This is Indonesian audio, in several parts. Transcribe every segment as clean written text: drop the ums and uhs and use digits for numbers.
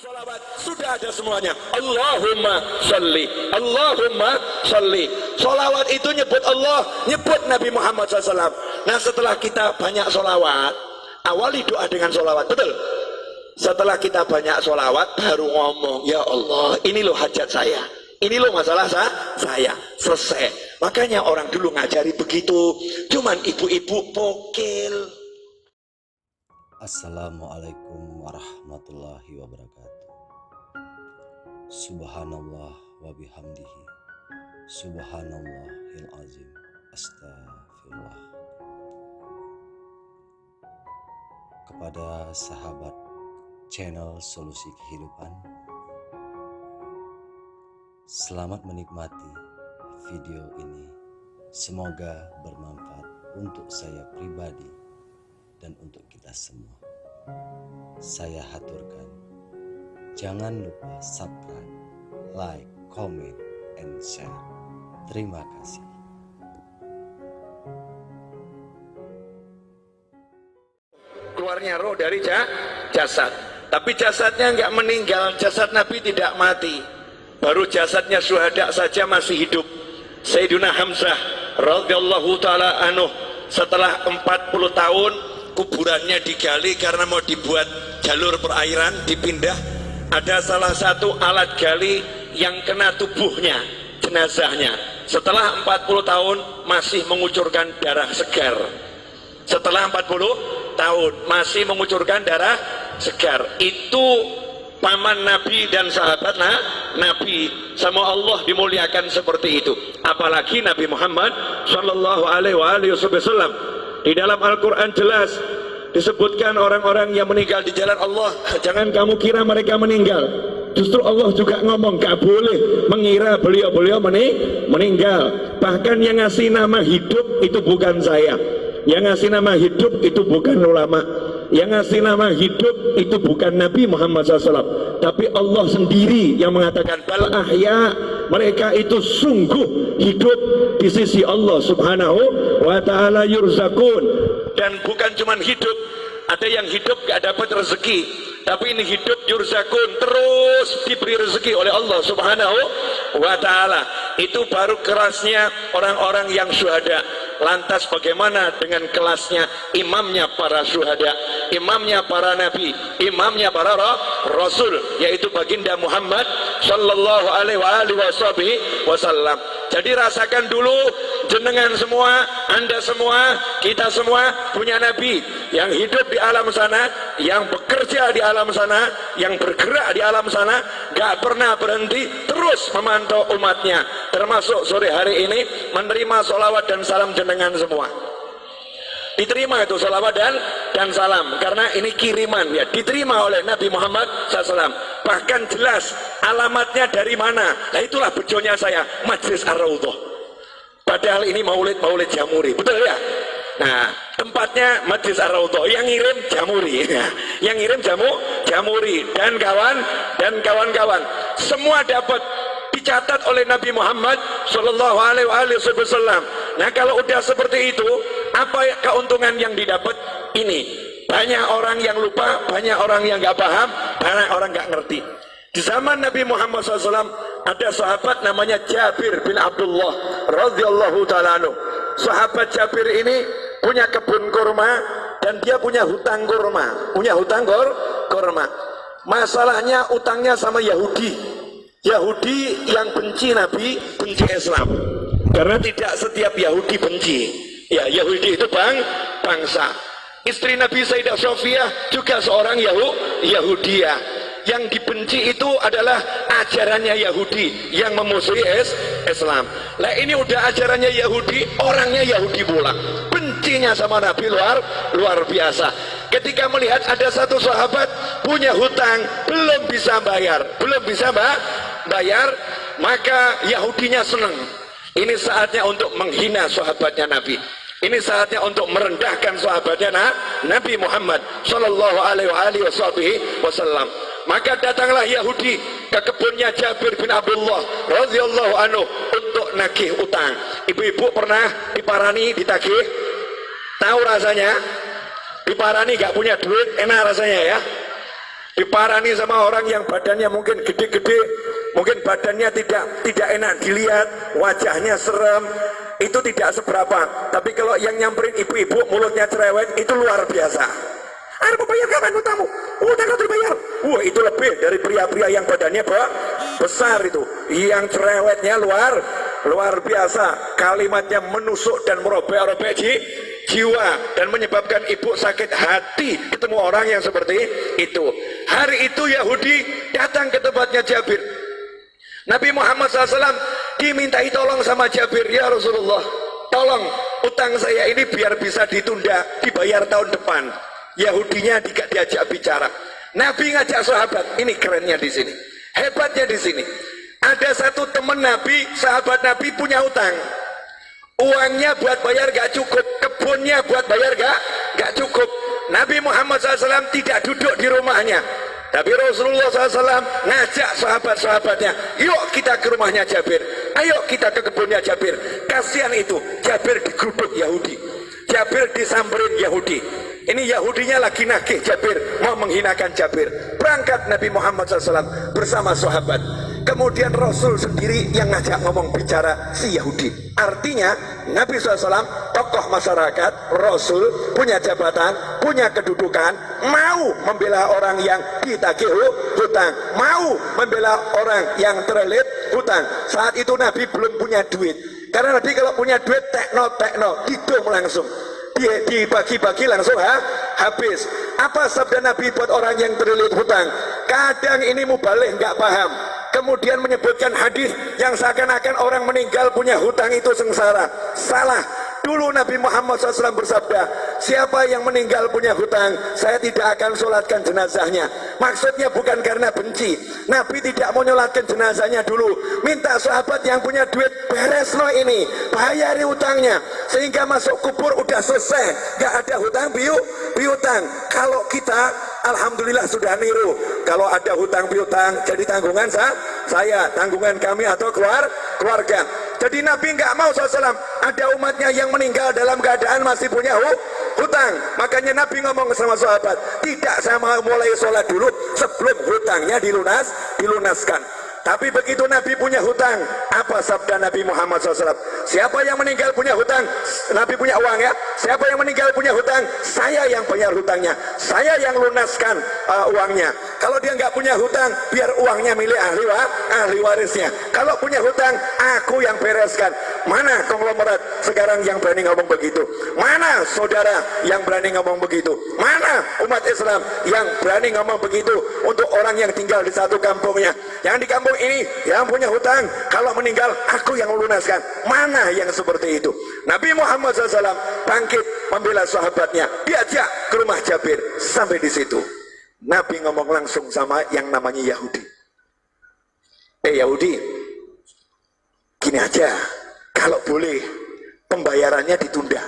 Salawat sudah ada semuanya. Allahumma sholli, Allahumma sholli. Salawat itu nyebut Allah, nyebut Nabi Muhammad SAW. Nah, setelah kita banyak salawat, awali doa dengan salawat, betul? Setelah kita banyak salawat, baru ngomong, ya Allah, ini loh hajat saya, ini loh masalah saya, selesai. Makanya orang dulu ngajari begitu, cuman ibu-ibu pokil. Assalamualaikum warahmatullahi wabarakatuh. Subhanallah wa bihamdihi, subhanallahil azim, astagfirullah. Kepada sahabat channel Solusi Kehidupan, selamat menikmati video ini. Semoga bermanfaat untuk saya pribadi dan untuk kita semua. Saya haturkan, jangan lupa subscribe, like, comment, and share. Terima kasih. Keluarnya roh dari jasad, tapi jasadnya nggak meninggal, jasad Nabi tidak mati, baru jasadnya syuhada saja masih hidup. Sayyidina Hamzah radhiyallahu ta'ala anhu setelah 40 tahun kuburannya digali karena mau dibuat jalur perairan, dipindah. Ada salah satu alat gali yang kena tubuhnya, jenazahnya. Setelah 40 tahun masih mengucurkan darah segar. Setelah 40 tahun masih mengucurkan darah segar. Itu paman Nabi dan sahabat Nabi. Sama Allah dimuliakan seperti itu. Apalagi Nabi Muhammad sallallahu alaihi wasallam. Di dalam Al-Quran jelas disebutkan orang-orang yang meninggal di jalan Allah, jangan kamu kira mereka meninggal. Justru Allah juga ngomong, gak boleh mengira beliau-beliau meninggal. Bahkan yang ngasih nama hidup itu bukan saya, yang ngasih nama hidup itu bukan ulama, yang ngasih nama hidup itu bukan Nabi Muhammad SAW, tapi Allah sendiri yang mengatakan bal ahya, mereka itu sungguh hidup di sisi Allah subhanahu wa ta'ala yurzakun. Dan bukan cuma hidup, ada yang hidup gak dapat rezeki, tapi ini hidup yurzakun, terus diberi rezeki oleh Allah subhanahu wa ta'ala. Itu baru kerasnya orang-orang yang syuhada. Lantas bagaimana dengan kelasnya imamnya para syuhada, imamnya para nabi, imamnya para rasul, yaitu baginda Muhammad sallallahu alaihi wasallam. Jadi rasakan dulu, jenengan semua, anda semua, kita semua punya nabi yang hidup di alam sana, yang bekerja di alam sana, yang bergerak di alam sana, gak pernah berhenti, terus memantau umatnya, termasuk sore hari ini menerima sholawat dan salam jenengan semua. Diterima itu sholawat dan salam, karena ini kiriman ya, diterima oleh Nabi Muhammad SAW. Bahkan jelas alamatnya dari mana. Nah itulah bejonya saya, Majlis Ar-Raudhah. Padahal ini maulid Jamuri, betul ya? Nah tempatnya Majlis Ar-Raudhah, yang ngirim Jamuri ya. Yang ngirim Jamuri dan kawan-kawan semua dapat dicatat oleh Nabi Muhammad sallallahu alaihi wasallam. Nah kalau udah seperti itu, apa keuntungan yang didapat? Ini banyak orang yang lupa, banyak orang yang nggak paham, banyak orang nggak ngerti. Di zaman Nabi Muhammad SAW ada sahabat namanya Jabir bin Abdullah radhiyallahu ta'ala anhu. Sahabat Jabir ini punya kebun kurma dan dia punya hutang kurma, kurma. Masalahnya utangnya sama Yahudi yang benci Nabi, benci Islam. Karena tidak setiap Yahudi benci. Ya, Yahudi itu bangsa. Istri Nabi Sayyidah Sofiyah juga seorang Yahudiyah. Yang dibenci itu adalah ajarannya Yahudi yang memusuhi Islam. Lah ini udah ajarannya Yahudi, orangnya Yahudi pula. Bencinya sama Nabi luar biasa. Ketika melihat ada satu sahabat punya hutang, belum bisa bayar, maka Yahudinya senang. Ini saatnya untuk menghina sahabatnya Nabi. Ini saatnya untuk merendahkan sahabatnya Nabi Muhammad sallallahu alaihi wasallam. Maka datanglah Yahudi ke kebunnya Jabir bin Abdullah radhiyallahu anhu untuk nagih utang. Ibu-ibu pernah diparani, ditagih? Tahu rasanya? Diparani gak punya duit, enak rasanya ya. Diparani sama orang yang badannya mungkin gede-gede, mungkin badannya tidak enak dilihat, wajahnya serem, itu tidak seberapa. Tapi kalau yang nyamperin ibu-ibu mulutnya cerewet, itu luar biasa. Ada membayar kapan utangmu? Utang kau dibayar. Wah, itu lebih dari pria-pria yang badannya besar itu. Yang cerewetnya luar biasa. Kalimatnya menusuk dan merobek-robek jiwa dan menyebabkan ibu sakit hati ketemu orang yang seperti itu. Hari itu Yahudi datang ke tempatnya Jabir. Nabi Muhammad SAW dimintai tolong sama Jabir, ya Rasulullah, tolong utang saya ini biar bisa ditunda, dibayar tahun depan. Yahudinya diajak bicara. Nabi ngajak sahabat. Ini kerennya di sini, hebatnya di sini. Ada satu teman Nabi, sahabat Nabi punya utang. Uangnya buat bayar gak cukup, kebunnya buat bayar gak cukup. Nabi Muhammad SAW tidak duduk di rumahnya, tapi Rasulullah SAW ngajak sahabat-sahabatnya, yuk kita ke rumahnya Jabir, ayo kita ke kebunnya Jabir. Kasihan itu, Jabir digeruduk Yahudi, Jabir disamperin Yahudi. Ini Yahudinya lagi nagih Jabir, mau menghinakan Jabir. Berangkat Nabi Muhammad SAW bersama sahabat. Kemudian Rasul sendiri yang ngajak ngomong bicara si Yahudi. Artinya Nabi SAW tokoh masyarakat, Rasul punya jabatan, punya kedudukan, mau membela orang yang ditagih hutang, mau membela orang yang terlilit hutang. Saat itu Nabi belum punya duit, karena Nabi kalau punya duit tekno hidung langsung dibagi-bagi langsung habis. Apa sabda Nabi buat orang yang terlilit hutang? Kadang ini mubalih nggak paham, kemudian menyebutkan hadis yang seakan-akan orang meninggal punya hutang itu sengsara. Salah. Dulu Nabi Muhammad SAW bersabda, siapa yang meninggal punya hutang, saya tidak akan sholatkan jenazahnya. Maksudnya bukan karena benci. Nabi tidak mau nyolatkan jenazahnya dulu, minta sahabat yang punya duit, beres no ini, bayari hutangnya, sehingga masuk kubur udah selesai, gak ada hutang piutang. Kalau kita alhamdulillah sudah niru, kalau ada hutang piutang jadi tanggungan saya, tanggungan kami atau keluarga. Jadi Nabi nggak mau SAW ada umatnya yang meninggal dalam keadaan masih punya hutang. Makanya Nabi ngomong sama sahabat, tidak, saya mau mulai sholat dulu sebelum hutangnya dilunaskan. Tapi begitu Nabi punya hutang, apa sabda Nabi Muhammad SAW? Siapa yang meninggal punya hutang, Nabi punya uang ya, siapa yang meninggal punya hutang, saya yang bayar hutangnya, saya yang lunaskan uangnya. Kalau dia nggak punya hutang, biar uangnya milik ahli warisnya. Kalau punya hutang, aku yang bereskan. Mana konglomerat sekarang yang berani ngomong begitu? Mana saudara yang berani ngomong begitu? Mana umat Islam yang berani ngomong begitu untuk orang yang tinggal di satu kampungnya? Yang di kampung ini yang punya hutang, kalau meninggal aku yang melunaskan. Mana yang seperti itu? Nabi Muhammad SAW bangkit membela sahabatnya, diajak ke rumah Jabir. Sampai di situ Nabi ngomong langsung sama yang namanya Yahudi. Yahudi, gini aja, kalau boleh pembayarannya ditunda,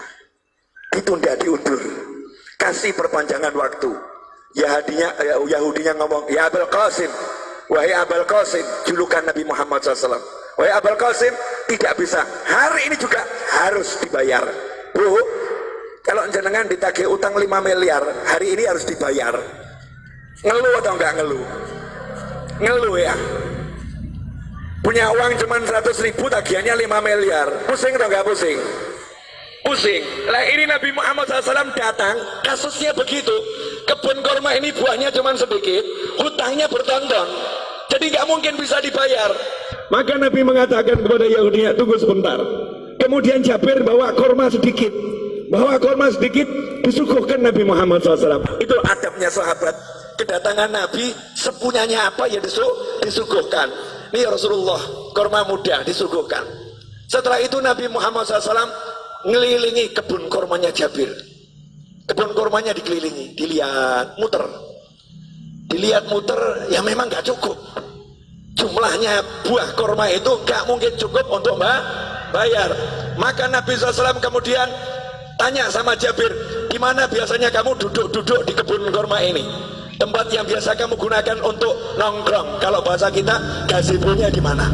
diundur, kasih perpanjangan waktu. Yahudinya ngomong, ya Abul Qasim, wahai Abul Qasim, julukan Nabi Muhammad SAW, wahai Abul Qasim, tidak bisa, hari ini juga harus dibayar. Bu, kalau jenengan ditagih utang 5 miliar, hari ini harus dibayar. Ngeluh atau enggak ngeluh? Ngeluh ya. Punya uang cuma 100.000, tagihannya 5 miliar. Pusing atau enggak pusing? Pusing. Lah ini Nabi Muhammad SAW datang, kasusnya begitu. Kebun kurma ini buahnya cuma sedikit, hutangnya bertonton, jadi nggak mungkin bisa dibayar. Maka Nabi mengatakan kepada Yahudi, tunggu sebentar. Kemudian Jabir bawa kurma sedikit, disuguhkan Nabi Muhammad SAW. Itu adabnya sahabat. Kedatangan Nabi, sepunyanya apa ya disuguhkan. Ini Rasulullah, kurma muda disuguhkan. Setelah itu Nabi Muhammad SAW ngelilingi kebun kurmanya Jabir. Kebun kurmanya dikelilingi, dilihat muter, ya memang gak cukup. Jumlahnya buah kurma itu gak mungkin cukup untuk bayar. Maka Nabi SAW kemudian tanya sama Jabir, di mana biasanya kamu duduk-duduk di kebun kurma ini? Tempat yang biasa kamu gunakan untuk nongkrong. Kalau bahasa kita, gazebo-nya di mana?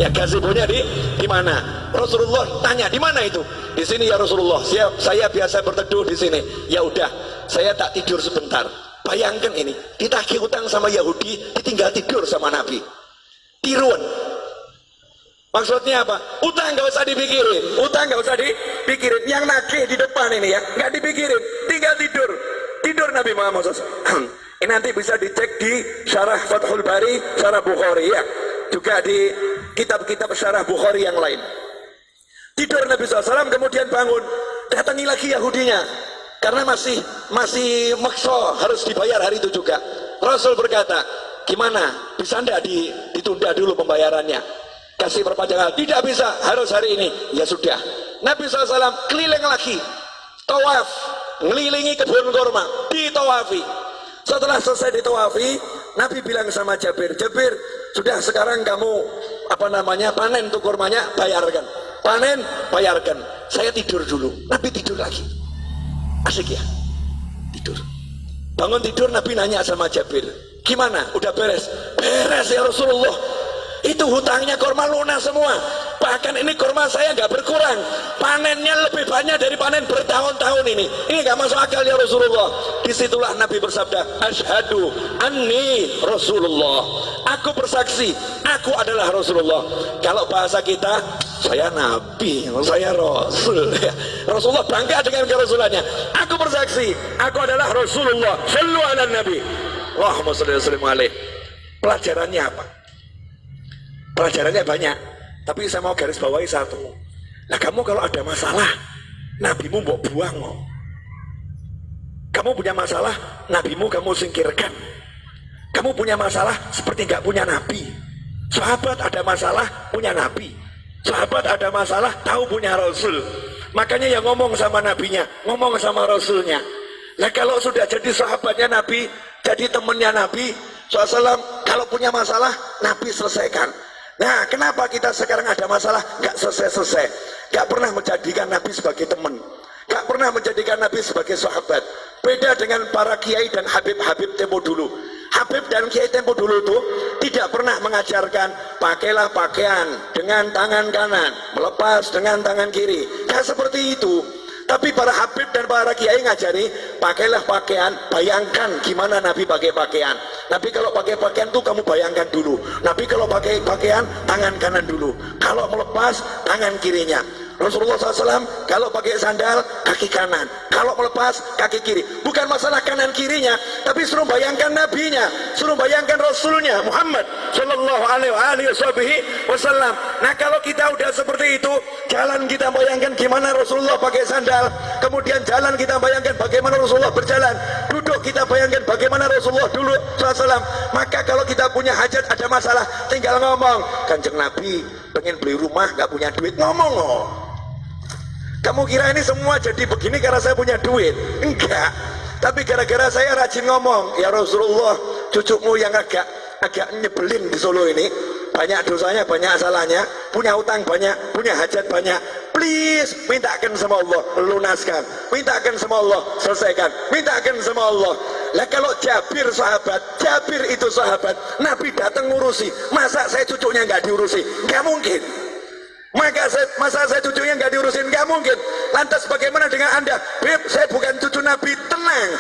Ya, gazebo-nya di mana? Rasulullah tanya, di mana itu? Di sini ya Rasulullah. Saya biasa berteduh di sini. Ya udah, saya tak tidur sebentar. Bayangkan ini, ditagih utang sama Yahudi, ditinggal tidur sama Nabi. Tiruan. Maksudnya apa? Utang nggak usah dipikirin, utang nggak usah dipikirin. Yang nagih di depan ini ya, nggak dipikirin, tinggal tidur. Tidur Nabi Muhammad SAW. Ini nanti bisa dicek di Syarah Fathul Bari, Syarah Bukhari ya. Juga di kitab-kitab Syarah Bukhari yang lain. Tidur Nabi SAW, kemudian bangun. Datangi lagi Yahudinya. Karena masih maksa harus dibayar hari itu juga. Rasul berkata, gimana? Bisa enggak ditunda dulu pembayarannya? Kasih perpanjangan. Tidak bisa, harus hari ini. Ya sudah. Nabi SAW keliling lagi. Tawaf. Ngelilingi kebun kurma. Ditawafi. Setelah selesai ditawafi, Nabi bilang sama Jabir, Jabir, sudah sekarang kamu panen tuh kurmanya, bayarkan. Panen, bayarkan. Saya tidur dulu. Nabi tidur lagi. Asik ya? Tidur. Bangun tidur, Nabi nanya sama Jabir, gimana? Udah beres? Beres ya Rasulullah. Itu hutangnya kurma lunas semua. Bahkan ini kurma saya nggak berkurang. Panennya lebih banyak dari panen bertahun-tahun ini. Ini nggak masuk akal ya Rasulullah. Disitulah Nabi bersabda, Asyhadu anni Rasulullah. Aku bersaksi, aku adalah Rasulullah. Kalau bahasa kita, saya Nabi, saya Rasul. Rasulullah bangga dengan kerasulannya. Aku bersaksi, aku adalah Rasulullah. Shallu ala Nabi. Allahumma shalli wa sallim alaihi. Pelajarannya apa? Pelajarannya banyak, tapi saya mau garis bawahi satu. Nah, kamu kalau ada masalah, nabimu mau buang mau. Kamu punya masalah, nabimu kamu singkirkan. Kamu punya masalah seperti nggak punya nabi. Sahabat ada masalah, punya nabi. Sahabat ada masalah, tahu punya rasul. Makanya yang ngomong sama nabinya, ngomong sama rasulnya. Nah, kalau sudah jadi sahabatnya nabi, jadi temannya nabi SAW, kalau punya masalah, nabi selesaikan. Nah, kenapa kita sekarang ada masalah nggak selesai-selesai? Nggak pernah menjadikan Nabi sebagai teman, nggak pernah menjadikan Nabi sebagai sahabat. Beda dengan para kiai dan habib-habib tempo dulu. Habib dan kiai tempo dulu itu tidak pernah mengajarkan pakailah pakaian dengan tangan kanan, melepas dengan tangan kiri. Nggak seperti itu. Tapi para habib dan para kiai ngajari pakailah pakaian, bayangkan gimana Nabi pakai pakaian. Nabi kalau pakai pakaian tuh kamu bayangkan dulu. Nabi kalau pakai pakaian tangan kanan dulu. Kalau melepas tangan kirinya. Rasulullah SAW kalau pakai sandal kaki kanan, kalau melepas kaki kiri. Bukan masalah kanan kirinya, tapi suruh bayangkan nabinya, suruh bayangkan rasulnya Muhammad Sallallahu Alaihi Wasallam. Nah, kalau kita udah seperti itu, jalan kita bayangkan gimana Rasulullah pakai sandal, kemudian jalan kita bayangkan bagaimana Rasulullah berjalan, duduk kita bayangkan bagaimana Rasulullah dulu SAW. Maka kalau kita punya hajat, ada masalah, tinggal ngomong, Kanjeng Nabi pengen beli rumah nggak punya duit, ngomong oh. Kamu kira ini semua jadi begini karena saya punya duit? Enggak. Tapi gara-gara saya rajin ngomong, ya Rasulullah, cucumu yang agak nyebelin di Solo ini, banyak dosanya, banyak salahnya, punya utang banyak, punya hajat banyak. Please, mintakan sama Allah, lunaskan. Mintakan sama Allah, selesaikan. Mintakan sama Allah. Lah kalau Jabir sahabat, Jabir itu sahabat, Nabi datang ngurusi, masa saya cucunya nggak diurusi? Nggak mungkin. Masa saya cucunya nggak diurusin? Nggak mungkin. Lantas bagaimana dengan Anda? Beb, saya bukan cucu Nabi. Tenang,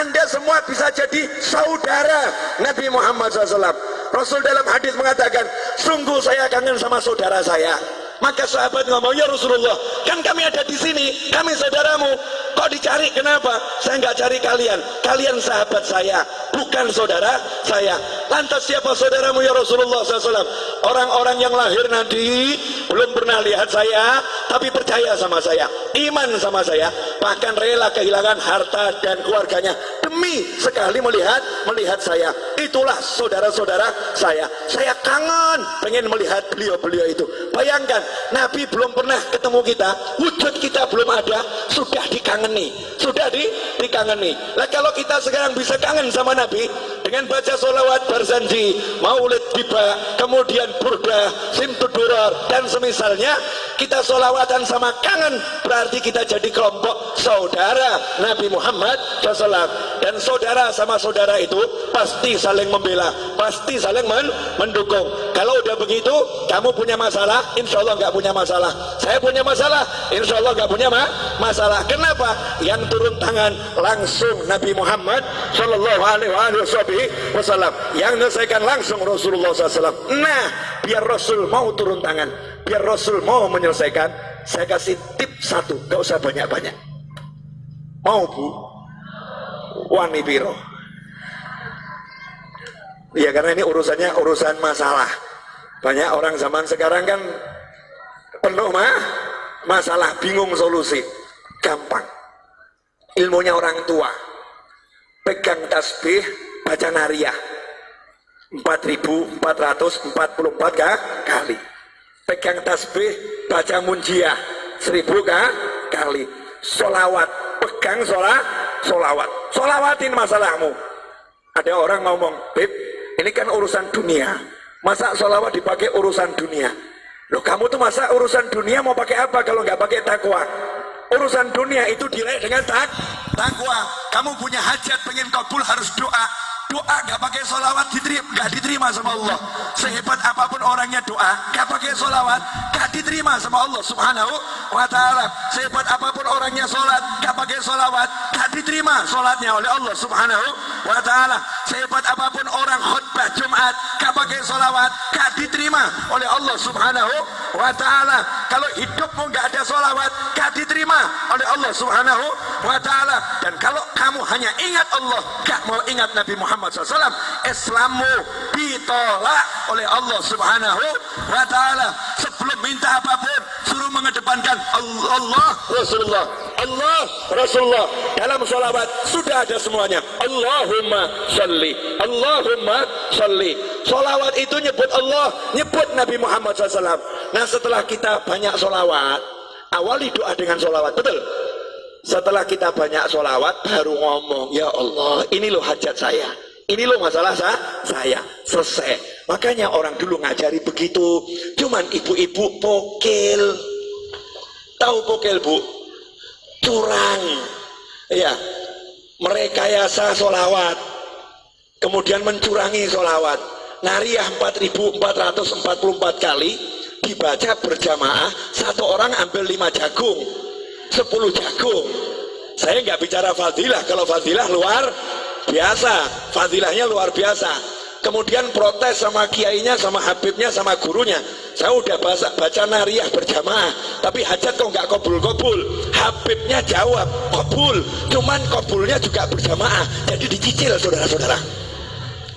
Anda semua bisa jadi saudara Nabi Muhammad SAW. Rasul dalam hadis mengatakan, sungguh saya kangen sama saudara saya. Maka sahabat ngomong, ya Rasulullah, kan kami ada di sini, kami saudaramu, kok dicari? Kenapa? Saya nggak cari kalian, kalian sahabat saya, bukan saudara saya. Lantas siapa saudaramu ya Rasulullah SAW? Orang-orang yang lahir nanti belum pernah lihat saya, tapi percaya sama saya, iman sama saya, bahkan rela kehilangan harta dan keluarganya demi sekali melihat saya. Itulah saudara-saudara saya. Saya kangen pengen melihat beliau-beliau itu. Bayangkan, Nabi belum pernah ketemu kita, wujud kita belum ada, sudah dikangeni, sudah dikangeni. Lah kalau kita sekarang bisa kangen sama Nabi dengan baca sholawat barzanji, maulid tiba, kemudian burda, simtudurar dan semisalnya, kita sholawatan sama kangen, berarti kita jadi kelompok saudara Nabi Muhammad SAW. Dan saudara sama saudara itu pasti saling membela, pasti saling mendukung. Kalau udah begitu, kamu punya masalah, insya Allah nggak punya masalah. Saya punya masalah, insya Allah nggak punya masalah. Kenapa? Yang turun tangan langsung Nabi Muhammad Shallallahu Alaihi Wasallam, yang menyelesaikan langsung Rasulullah SAW. Nah, biar Rasul mau turun tangan, biar Rasul mau menyelesaikan, saya kasih tip satu, gak usah banyak-banyak. Mau Bu? Wani piro? Ya karena ini urusannya urusan masalah. Banyak orang zaman sekarang kan penuh masalah, bingung solusi. Gampang. Ilmunya orang tua. Pegang tasbih, baca nariyah 4.444 kali. Pegang tasbih, baca munjiah 1000 kali. Solawat, pegang solawat. Solawatin masalahmu. Ada orang ngomong, Beb, ini kan urusan dunia, masa solawat dipakai urusan dunia? Loh, kamu tuh masa urusan dunia mau pakai apa kalau nggak pakai takwa? Urusan dunia itu diraih dengan takwa. Kamu punya hajat pengen kabul harus doa. Doa nggak pakai solawat nggak diterima sama Allah. Sehebat apapun orangnya doa nggak pakai solawat nggak diterima sama Allah Subhanahu wa Ta'ala. Sehebat apapun orangnya sholat nggak pakai solawat nggak diterima sholatnya oleh Allah Subhanahu wa Ta'ala. Sehebat apapun orang khutbah Jumat nggak pakai solawat nggak diterima oleh Allah Subhanahu wa Ta'ala. Kalau hidupmu nggak ada solawat nggak diterima oleh Allah Subhanahu wa Ta'ala. Dan kalau kamu hanya ingat Allah nggak mau ingat Nabi Muhammad SAW, Islammu ditolak oleh Allah Subhanahu wa Ta'ala. Sebelum minta apapun suruh mengedepankan Allah Rasulullah, Allah Rasulullah. Dalam sholawat sudah ada semuanya. Allahumma sholli, Allahumma sholli. Sholawat itu nyebut Allah, nyebut Nabi Muhammad SAW. Nah, setelah kita banyak sholawat, awali doa dengan sholawat, betul? Setelah kita banyak sholawat baru ngomong, ya Allah, ini loh hajat saya, ini loh masalah saya, selesai. Makanya orang dulu ngajari begitu. Cuman ibu-ibu pokil. Tahu pokil, Bu? Curang. Ya, merekayasa sholawat, kemudian mencurangi sholawat. Nariyah 4.444 kali dibaca berjamaah, satu orang ambil 5 jagung, 10 jagung. Saya nggak bicara fadilah, kalau fadilah luar biasa, fadilahnya luar biasa. Kemudian protes sama kiainya, sama habibnya, sama gurunya. Saya udah baca nariyah berjamaah, tapi hajat kok nggak kabul-kabul. Habibnya jawab kabul, cuman kabulnya juga berjamaah, jadi dicicil saudara-saudara.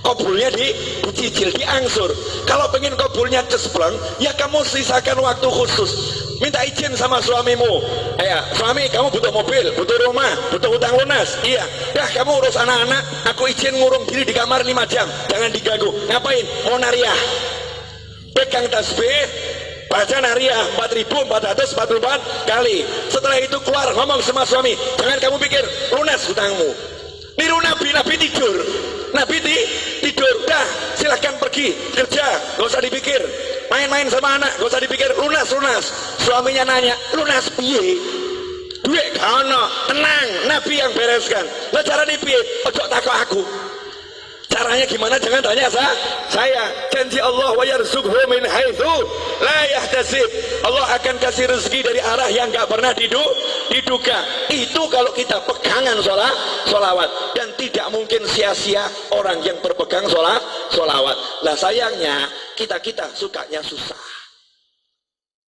Kabulnya dicicil, diangsur. Kalau pengen kabulnya cespleng, ya kamu sisakan waktu khusus. Minta izin sama suamimu. Ya, suami, kamu butuh mobil, butuh rumah, butuh hutang lunas. Iya. Dah, kamu urus anak-anak, aku izin ngurung diri di kamar 5 jam. Jangan diganggu. Ngapain? Mau nariyah. Pegang tasbih, baca nariyah 4.444 kali. Setelah itu keluar ngomong sama suami, jangan kamu pikir lunas hutangmu. Niru Nabi tidur. Nabi tidur, dah silahkan pergi kerja, gak usah dipikir. Main-main sama anak, gak usah dipikir. Lunas. Suaminya nanya, lunas piye? Duit kono, tenang, Nabi yang bereskan. Lah cara piye? Ojo takut aku. Caranya gimana? Jangan tanya saya. Janji Allah wa yarzuqhu min haitsu la yahtasib. Allah akan kasih rezeki dari arah yang enggak pernah diduga. Itu kalau kita pegangan sholawat. Dan tidak mungkin sia-sia orang yang berpegang sholawat. Lah sayangnya kita sukanya susah.